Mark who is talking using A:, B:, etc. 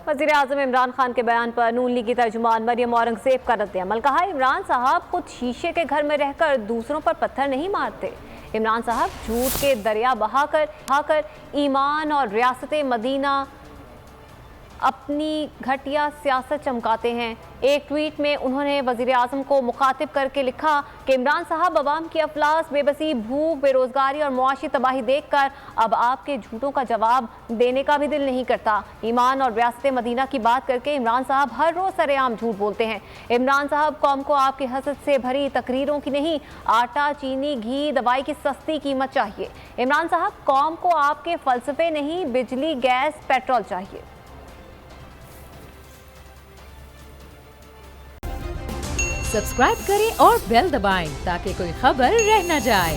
A: वज़ीर-ए-आज़म इमरान खान के बयान पर नून लीग की तर्जुमान मरियम औरंगज़ेब का रद्द-ए-अमल। कहा, इमरान साहब खुद शीशे के घर में रहकर दूसरों पर पत्थर नहीं मारते। इमरान साहब झूठ के दरिया बहाकर ईमान और रियासत मदीना अपनी घटिया सियासत चमकाते हैं। एक ट्वीट में उन्होंने वज़ीर-ए-आज़म को मुखातिब करके लिखा कि इमरान साहब अवाम की अफलास, बेबसी, भूख, बेरोजगारी और मुआशी तबाही देखकर अब आपके झूठों का जवाब देने का भी दिल नहीं करता। ईमान और रियासत मदीना की बात करके इमरान साहब हर रोज सरेआम झूठ बोलते हैं। इमरान साहब कौम को आपकी हसद से भरी तकरीरों की नहीं, आटा, चीनी, घी, दवाई की सस्ती कीमत चाहिए। इमरान साहब कौम को आपके फलसफे नहीं, बिजली, गैस, पेट्रोल चाहिए।
B: सब्सक्राइब करें और बेल दबाएं ताकि कोई खबर रह न जाए।